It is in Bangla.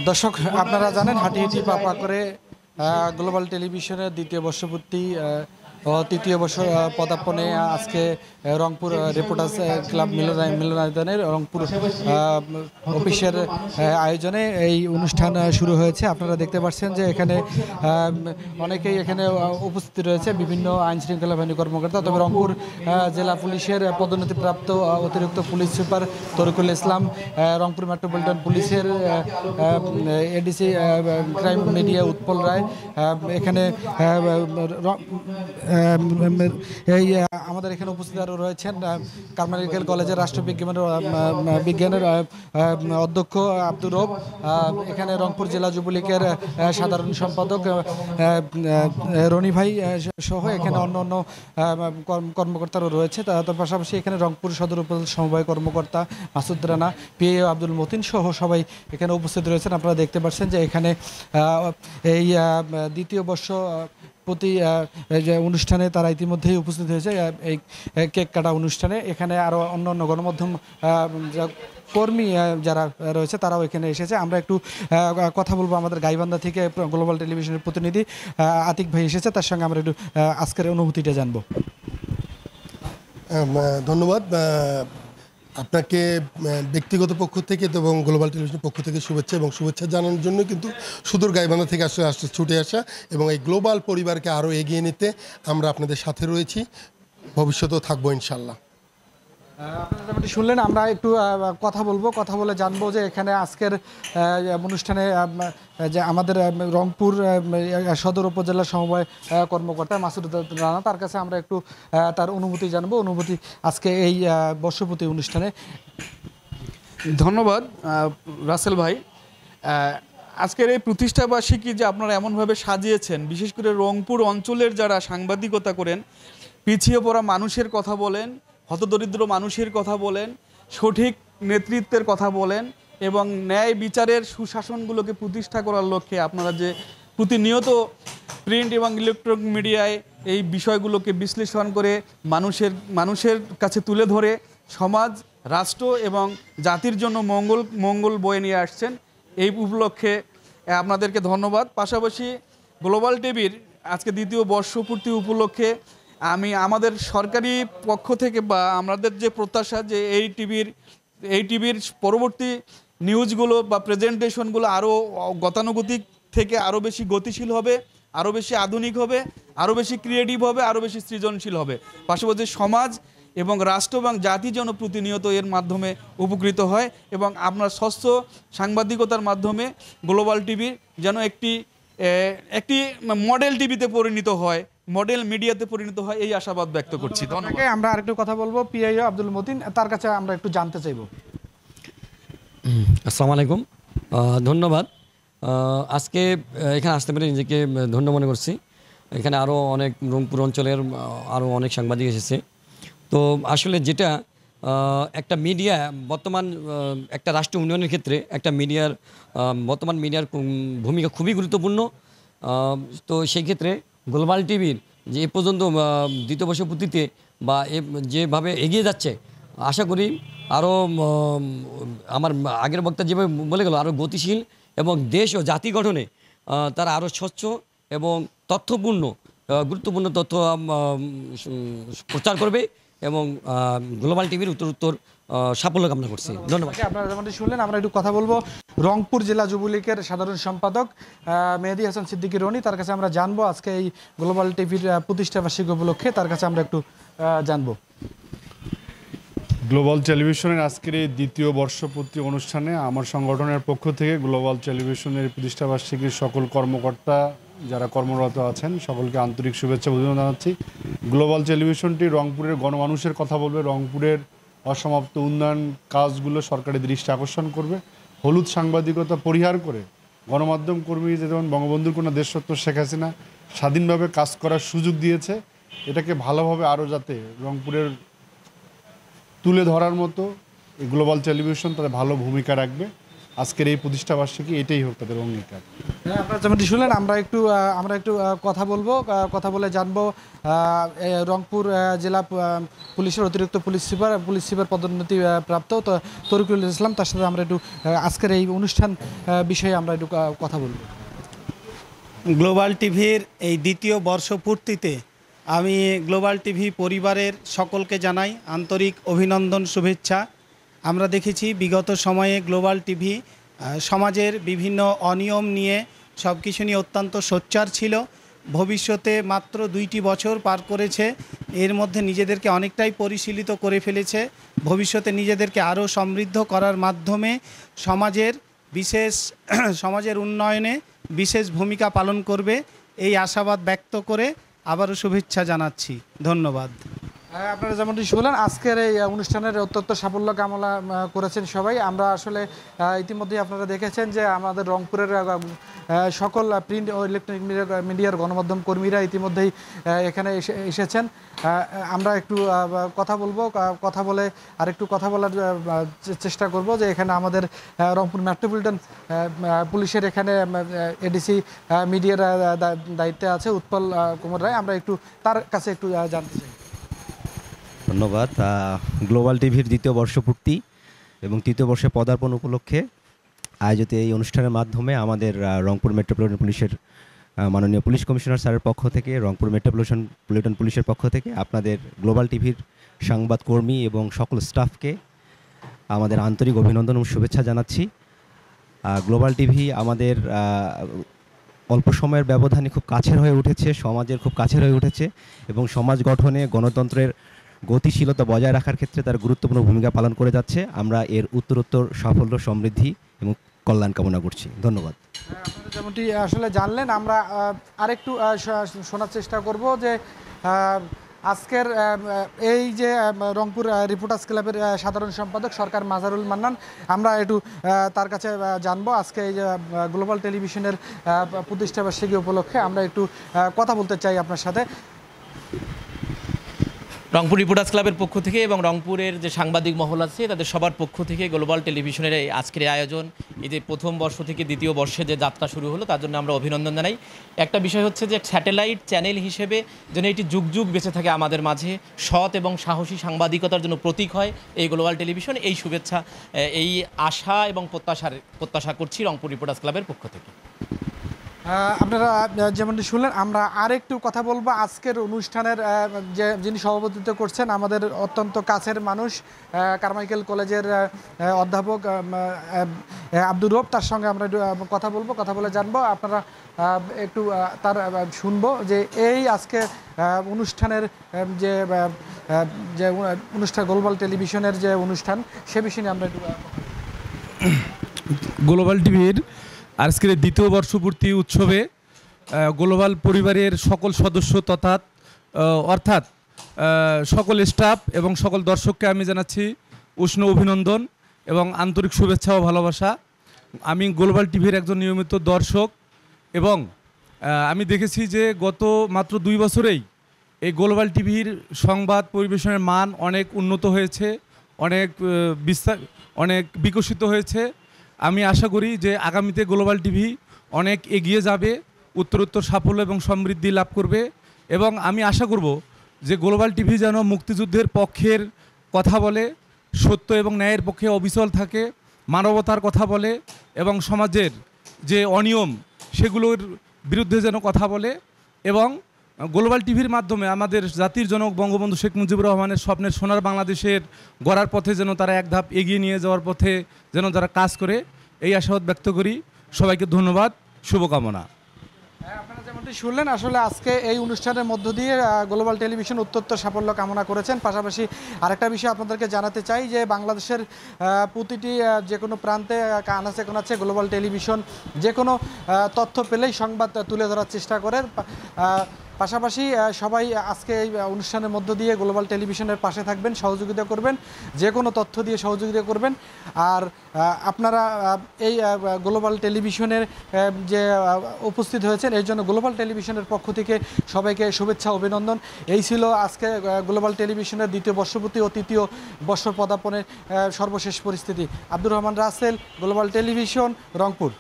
দর্শক আপনারা জানেন হাঁটি পাপা করে গ্লোবাল টেলিভিশনের দ্বিতীয় বর্ষপূর্তি ও তৃতীয় বর্ষ পদার্পণে আজকে রংপুর রিপোর্টার্স ক্লাব মিলনায়তনের রংপুর অফিসের আয়োজনে এই অনুষ্ঠান শুরু হয়েছে। আপনারা দেখতে পাচ্ছেন যে এখানে অনেকেই এখানে উপস্থিত রয়েছে, বিভিন্ন আইন শৃঙ্খলা বাহিনী কর্মকর্তা। তবে রংপুর জেলা পুলিশের পদোন্নতিপ্রাপ্ত অতিরিক্ত পুলিশ সুপার তরিকুল ইসলাম, রংপুর মেট্রোপলিটন পুলিশের ADC crime media Utpal Roy, এখানে এই আমাদের এখানে উপস্থিত আরও রয়েছেন কারমাইকেল কলেজের রাষ্ট্রবিজ্ঞানের অধ্যক্ষ আব্দুর রব, এখানে রংপুর জেলা যুবলীগের সাধারণ সম্পাদক রনি ভাই সহ এখানে অন্য অন্য কর্মকর্তারাও রয়েছে। তার পাশাপাশি এখানে রংপুর সদর উপজেলা সমবায় কর্মকর্তা মাসুদ রানা, পিএ আব্দুল মতিন সহ সবাই এখানে উপস্থিত রয়েছেন। আপনারা দেখতে পাচ্ছেন যে এখানে এই দ্বিতীয় বর্ষ প্রতি যে অনুষ্ঠানে তারা ইতিমধ্যেই উপস্থিত হয়েছে এই কেক কাটা অনুষ্ঠানে। এখানে আরও অন্য অন্য গণমাধ্যম কর্মী যারা রয়েছে তারাও এখানে এসেছে। আমরা একটু কথা বলবো, আমাদের গাইবান্ধা থেকে গ্লোবাল টেলিভিশনের প্রতিনিধি আতিক ভাই এসেছে, তার সঙ্গে আমরা একটু আজকের অনুভূতিটা জানবো। ধন্যবাদ আপনাকে ব্যক্তিগত পক্ষ থেকে এবং গ্লোবাল টেলিভিশনের পক্ষ থেকে শুভেচ্ছা এবং শুভেচ্ছা জানানোর জন্য কিন্তু সুদূর গাইবান্ধা থেকে আসলে ছুটে আসা এবং এই গ্লোবাল পরিবারকে আরও এগিয়ে নিতে আমরা আপনাদের সাথে রয়েছি, ভবিষ্যতেও থাকবো ইনশাল্লাহ। আপনারা যেমনটি শুনলেন, আমরা একটু কথা বলবো, কথা বলে জানবো যে এখানে আজকের অনুষ্ঠানে যে আমাদের রংপুর সদর উপজেলা সমবায় কর্মকর্তা মাসুদ রানা, তার কাছে আমরা একটু তার অনুভূতি জানবো, অনুভূতি আজকে এই বর্ষপূর্তি অনুষ্ঠানে। ধন্যবাদ রাসেল ভাই। আজকের এই প্রতিষ্ঠাবার্ষিকী যে আপনারা এমনভাবে সাজিয়েছেন, বিশেষ করে রংপুর অঞ্চলের যারা সাংবাদিকতা করেন, পিছিয়ে পড়া মানুষের কথা বলেন, হতদরিদ্র মানুষের কথা বলেন, সঠিক নেতৃত্বের কথা বলেন এবং ন্যায় বিচারের সুশাসনগুলোকে প্রতিষ্ঠা করার লক্ষ্যে আপনারা যে প্রতিনিয়ত প্রিন্ট এবং ইলেকট্রনিক মিডিয়ায় এই বিষয়গুলোকে বিশ্লেষণ করে মানুষের কাছে তুলে ধরে সমাজ, রাষ্ট্র এবং জাতির জন্য মঙ্গল বয়ে নিয়ে আসছেন, এই উপলক্ষে আপনাদেরকে ধন্যবাদ। পাশাপাশি গ্লোবাল টিভির আজকে দ্বিতীয় বর্ষপূর্তি উপলক্ষে আমি আমাদের সরকারি পক্ষ থেকে বা আমাদের যে প্রত্যাশা যে এই টিভির পরবর্তী নিউজগুলো বা প্রেজেন্টেশনগুলো আরও গতানুগতিক থেকে আরও বেশি গতিশীল হবে, আরও বেশি আধুনিক হবে, আরও বেশি ক্রিয়েটিভ হবে, আরও বেশি সৃজনশীল হবে। পাশাপাশি সমাজ এবং রাষ্ট্র এবং জাতি যেন প্রতিনিয়ত এর মাধ্যমে উপকৃত হয় এবং আপনার স্বচ্ছ সাংবাদিকতার মাধ্যমে গ্লোবাল টিভি যেন একটি মডেল টিভিতে পরিণত হয়, মডেল মিডিয়াতে পরিণত হয়, এই আশাবাদ ব্যক্ত করছি। ধন্যবাদ। আমরা আরেকটু কথা বলবো পিআইও আব্দুল মতিন, তার কাছে আমরা একটু জানতে চাইবো। আসসালামু আলাইকুম, ধন্যবাদ। আজকে এখানে আসতে পেরে নিজেকে ধন্য মনে করছি। এখানে আরও অনেক রংপুর অঞ্চলের আরও অনেক সাংবাদিক এসেছে। তো আসলে যেটা একটা মিডিয়া বর্তমান একটা রাষ্ট্র উন্নয়নের ক্ষেত্রে একটা বর্তমান মিডিয়ার ভূমিকা খুবই গুরুত্বপূর্ণ। তো সেই ক্ষেত্রে গ্লোবাল টিভির যে এ পর্যন্ত দ্বিতীয় বর্ষপূর্তিতে বা যেভাবে এগিয়ে যাচ্ছে, আশা করি আরও আমার আগের বক্তা যেভাবে বলে গেল আরও গতিশীল এবং দেশ ও জাতি গঠনে তারা আরও স্বচ্ছ এবং গুরুত্বপূর্ণ তথ্য প্রচার করবে এবং গ্লোবাল টিভির উত্তর সাফল্য কামনা করছি। ধন্যবাদ। আপনারা যেমনটি শুনলেন, আমরা একটু কথা বলবো রংপুর জেলা যুবলীগের সাধারণ সম্পাদক মেহেদী হাসান সিদ্দিকী রনি, তার কাছে আমরা জানবো আজকে এই গ্লোবাল টিভির প্রতিষ্ঠাবার্ষিকী উপলক্ষে, তার কাছে আমরা একটু জানবো। গ্লোবাল টেলিভিশনের আজকের এই দ্বিতীয় বর্ষপূর্তি অনুষ্ঠানে আমার সংগঠনের পক্ষ থেকে গ্লোবাল টেলিভিশনের প্রতিষ্ঠাবার্ষিকীর সকল কর্মকর্তা যারা কর্মরত আছেন সকলকে আন্তরিক শুভেচ্ছা অভিনন্দন জানাচ্ছি। গ্লোবাল টেলিভিশনটি রংপুরের গণমানুষের কথা বলবে, রংপুরের অসমাপ্ত উন্নয়ন কাজগুলো সরকারের দৃষ্টি আকর্ষণ করবে, হলুদ সাংবাদিকতা পরিহার করে গণমাধ্যম কর্মী যেমন বঙ্গবন্ধুর কোনো দেশরত্ন শেখ হাসিনা স্বাধীনভাবে কাজ করার সুযোগ দিয়েছে, এটাকে ভালোভাবে আরও যাতে রংপুরের তুলে ধরার মতো গ্লোবাল টেলিভিশন তাদের ভালো ভূমিকা রাখবে। আজকের এই প্রতিষ্ঠাবার্ষিকী এটাই হোক তাদের অঙ্গীকার। আপনারা যেমনটি শুনলেন, আমরা একটু কথা বলবো, কথা বলে জানবো রংপুর জেলা পুলিশের অতিরিক্ত পুলিশ সুপার পদোন্নতি প্রাপ্ত তরিকুল ইসলাম, তার সাথে আমরা একটু আজকের এই অনুষ্ঠান বিষয়ে আমরা একটু কথা বলবো। গ্লোবাল টিভির এই দ্বিতীয় বর্ষপূর্তিতে আমি গ্লোবাল টিভি পরিবারের সকলকে জানাই আন্তরিক অভিনন্দন, শুভেচ্ছা। আমরা দেখেছি বিগত সময়ে গ্লোবাল টিভি সমাজের বিভিন্ন অনিয়ম নিয়ে সব কিছু নিয়ে অত্যন্ত সোচ্চার ছিল। ভবিষ্যতে মাত্র 2টি বছর পার করেছে, এর মধ্যে নিজেদেরকে অনেকটাই পরিশীলিত করে ফেলেছে। ভবিষ্যতে নিজেদেরকে আরও সমৃদ্ধ করার মাধ্যমে সমাজের উন্নয়নে বিশেষ ভূমিকা পালন করবে, এই আশাবাদ ব্যক্ত করে আবারও শুভেচ্ছা জানাচ্ছি। ধন্যবাদ। আপনারা যেমনটি শুনলেন, আজকের এই অনুষ্ঠানের অত্যন্ত সাফল্য কামনা করেছেন সবাই। আমরা আসলে ইতিমধ্যেই আপনারা দেখেছেন যে আমাদের রংপুরের সকল প্রিন্ট ও ইলেকট্রনিক মিডিয়ার গণমাধ্যম কর্মীরা ইতিমধ্যেই এখানে এসেছেন। আমরা একটু কথা বলে আরেকটু কথা বলার চেষ্টা করব যে এখানে আমাদের রংপুর মেট্রোপলিটন পুলিশের এখানে এডিসি মিডিয়ার দায়িত্বে আছে উৎপল কুমার রায়। আমরা একটু তার কাছে একটু জানতে চাই। ধন্যবাদ। গ্লোবাল টিভির দ্বিতীয় বর্ষপূর্তি এবং তৃতীয় বর্ষে পদার্পণ উপলক্ষে আয়োজিত এই অনুষ্ঠানের মাধ্যমে আমাদের রংপুর মেট্রোপলিটন পুলিশের মাননীয় পুলিশ কমিশনার স্যারের পক্ষ থেকে, রংপুর মেট্রোপলিটন পুলিশের পক্ষ থেকে আপনাদের গ্লোবাল টিভির সংবাদকর্মী এবং সকল স্টাফকে আমাদের আন্তরিক অভিনন্দন ও শুভেচ্ছা জানাচ্ছি। গ্লোবাল টিভি আমাদের অল্প সময়ের ব্যবধানে খুব কাছের হয়ে উঠেছে, সমাজের খুব কাছের হয়ে উঠেছে এবং সমাজ গঠনে গণতন্ত্রের গতিশীলতা বজায় রাখার ক্ষেত্রে তার গুরুত্বপূর্ণ ভূমিকা পালন করে যাচ্ছে। আমরা এর উত্তরোত্তর সাফল্য, সমৃদ্ধি এবং কল্যাণ কামনা করছি। ধন্যবাদ। আপনারা যেমনটি আসলে জানলেন, আমরা আরেকটু শোনার চেষ্টা করব যে আজকের এই যে রংপুর রিপোর্টার্স ক্লাবের সাধারণ সম্পাদক সরকার মাজারুল মান্নান, আমরা একটু তার কাছে জানবো আজকে এই যে গ্লোবাল টেলিভিশনের প্রতিষ্ঠাবার্ষিকী উপলক্ষে আমরা একটু কথা বলতে চাই আপনার সাথে। রংপুর রিপোর্টার্স ক্লাবের পক্ষ থেকে এবং রংপুরের যে সাংবাদিক মহল আছে তাদের সবার পক্ষ থেকে গ্লোবাল টেলিভিশনের এই আজকের আয়োজন, এই যে প্রথম বর্ষ থেকে দ্বিতীয় বর্ষে যে যাত্রা শুরু হলো তার জন্য আমরা অভিনন্দন জানাই। একটা বিষয় হচ্ছে যে স্যাটেলাইট চ্যানেল হিসেবে যেন এটি যুগ যুগ বেঁচে থাকে আমাদের মাঝে, সৎ এবং সাহসী সাংবাদিকতার জন্য প্রতীক হয় এই গ্লোবাল টেলিভিশন। এই শুভেচ্ছা, এই আশা এবং প্রত্যাশা করছি রংপুর রিপোর্টার্স ক্লাবের পক্ষ থেকে। আপনারা যেমনটি শুনলেন, আমরা আরেকটু কথা বলবো আজকের অনুষ্ঠানের যিনি সভাপতিত্ব করছেন আমাদের অত্যন্ত কাছের মানুষ, কারমাইকেল কলেজের অধ্যাপক আব্দুর রব, তার সঙ্গে আমরা একটু কথা বলে জানবো। আপনারা একটু তার শুনবো যে এই আজকে অনুষ্ঠানের যে অনুষ্ঠান গ্লোবাল টেলিভিশনের যে অনুষ্ঠান সে বিষয়ে নিয়ে আমরা একটু গ্লোবাল টিভির আজকের দ্বিতীয় বর্ষপূর্তি উৎসবে গ্লোবাল পরিবারের সকল সদস্য অর্থাৎ সকল স্টাফ এবং সকল দর্শককে আমি জানাচ্ছি উষ্ণ অভিনন্দন এবং আন্তরিক শুভেচ্ছা ও ভালোবাসা। আমি গ্লোবাল টিভির একজন নিয়মিত দর্শক এবং আমি দেখেছি যে গত মাত্র 2 বছরেই এই গ্লোবাল টিভির সংবাদ পরিবেশনের মান অনেক উন্নত হয়েছে, অনেক বিকশিত হয়েছে। আমি আশা করি যে আগামীতে গ্লোবাল টিভি অনেক এগিয়ে যাবে, উত্তরোত্তর সাফল্য এবং সমৃদ্ধি লাভ করবে এবং আমি আশা করব যে গ্লোবাল টিভি যেন মুক্তিযুদ্ধের পক্ষের কথা বলে, সত্য এবং ন্যায়ের পক্ষে অবিচল থাকে, মানবতার কথা বলে এবং সমাজের যে অনিয়ম সেগুলোর বিরুদ্ধে যেন কথা বলে এবং গ্লোবাল টিভির মাধ্যমে আমাদের জাতির জনক বঙ্গবন্ধু শেখ মুজিবুর রহমানের স্বপ্নের সোনার বাংলাদেশের গড়ার পথে যেন তারা এক ধাপ এগিয়ে নিয়ে যাওয়ার পথে যেন তারা কাজ করে, এই আশাবাদ ব্যক্ত করি। সবাইকে ধন্যবাদ, শুভকামনা। আপনারা যেমনটি শুনলেন, আসলে আজকে এই অনুষ্ঠানের মধ্য দিয়ে গ্লোবাল টেলিভিশন উত্তরোত্তর সাফল্য কামনা করেছেন। পাশাপাশি আরেকটা বিষয় আপনাদেরকে জানাতে চাই যে বাংলাদেশের প্রতিটি যে কোনো প্রান্তে আনাচে কোনাচে গ্লোবাল টেলিভিশন যে কোনো তথ্য পেলেই সংবাদ তুলে ধরার চেষ্টা করে। পাশাপাশি সবাই আজকে এই অনুষ্ঠানের মধ্য দিয়ে গ্লোবাল টেলিভিশনের পাশে থাকবেন, সহযোগিতা করবেন, যে কোনো তথ্য দিয়ে সহযোগিতা করবেন। আর আপনারা এই গ্লোবাল টেলিভিশনের যে উপস্থিত হয়েছেন এর জন্য গ্লোবাল টেলিভিশনের পক্ষ থেকে সবাইকে শুভেচ্ছা, অভিনন্দন। এই ছিল আজকে গ্লোবাল টেলিভিশনের দ্বিতীয় বর্ষপূর্তি ও তৃতীয় বর্ষ পদার্পণের সর্বশেষ পরিস্থিতি। Abdur Rahman Rasel, global television, Rangpur.